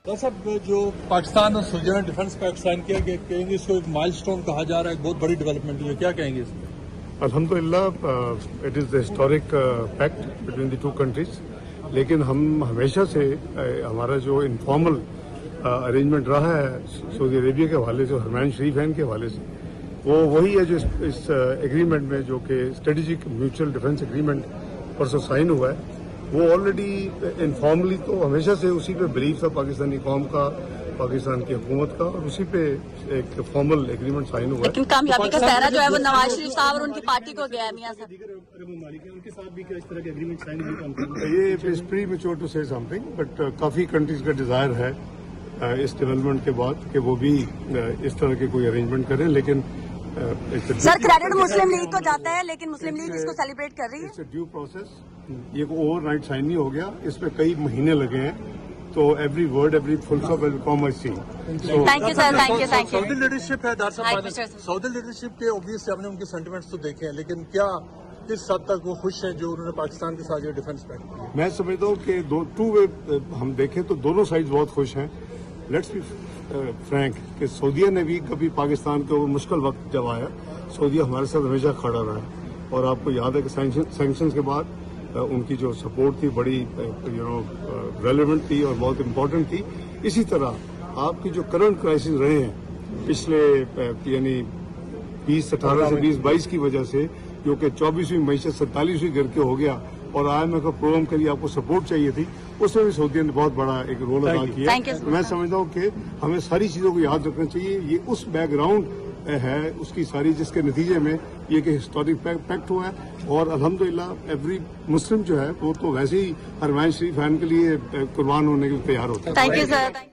साहब, जो पाकिस्तान और सऊदी ने डिफेंस पैक्ट साइन किया, कहेंगे इसको एक माइलस्टोन कहा जा रहा है, एक बहुत बड़ी डेवलपमेंट है, क्या कहेंगे इसमें? अल्हम्दुलिल्लाह it is the historic pact between the two countries. लेकिन हम हमेशा से हमारा जो इनफॉर्मल अरेंजमेंट रहा है सऊदी अरेबिया के हवाले से, हरमैन शरीफ है के हवाले से, वो वही है जो इस एग्रीमेंट में, जो कि स्ट्रेटेजिक म्यूचुअल डिफेंस एग्रीमेंट परसों साइन हुआ है, वो ऑलरेडी इनफॉर्मली तो हमेशा से उसी पे बिलीव था पाकिस्तानी कौम का, पाकिस्तान की हुकूमत का, और उसी पे एक फॉर्मल एग्रीमेंट साइन हुआ है। लेकिन कामयाबी का सहरा जो है वो नवाज शरीफ साहब और उनकी पार्टी को गया है। मियां साहब, उनके साथ भी क्या इस तरह के एग्रीमेंट साइन हुई? ये it's premature to say something, but काफी कंट्रीज का डिजायर है इस डेवलपमेंट के बाद कि वो भी इस तरह के कोई अरेंजमेंट करें। लेकिन सर, क्रेडिट मुस्लिम लीग को जाता है, लेकिन मुस्लिम लीग इसको सेलिब्रेट कर रही है। इट्स ड्यू प्रोसेस, ये ओवरनाइट साइन नहीं हो गया, इसमें कई महीने लगे हैं, तो every word every full stop will come I see. Thank you sir, thank you. Saudi leadership है सऊदी लीडरशिप के ऑब्वियसली हमने उनके सेंटिमेंट्स तो देखे हैं, लेकिन क्या किस हद तक वो खुश हैं जो उन्होंने पाकिस्तान के साथ ये डिफेंस पैक्ट किया? मैं समझता हूँ कि टू वे हम देखें तो दोनों साइड बहुत खुश हैं। लेट्स बी फ्रैंक कि सऊदीया ने भी कभी पाकिस्तान को मुश्किल वक्त जब आया, सऊदीया हमारे साथ हमेशा खड़ा रहा है, और आपको याद है कि सैंक्शंस के बाद उनकी जो सपोर्ट थी बड़ी रेलेवेंट थी और बहुत इम्पोर्टेंट थी। इसी तरह आपकी जो करंट क्राइसिस रहे हैं पिछले यानी 2018 से 2022 की वजह से, जो कि 24वीं मई से 47वीं करके हो गया, और IMF का प्रोग्राम के लिए आपको सपोर्ट चाहिए थी, उसमें भी सऊदी ने बहुत बड़ा एक रोल अदा किया। मैं समझता हूँ कि हमें सारी चीजों को याद रखना चाहिए। ये उस बैकग्राउंड है उसकी सारी, जिसके नतीजे में ये कि हिस्टोरिक पैक्ट हुआ है, और अल्हम्दुलिल्लाह एवरी मुस्लिम जो है वो तो वैसे ही हरमैन शरीफ खान के लिए कुर्बान होने के लिए तैयार होता है। Thank you sir.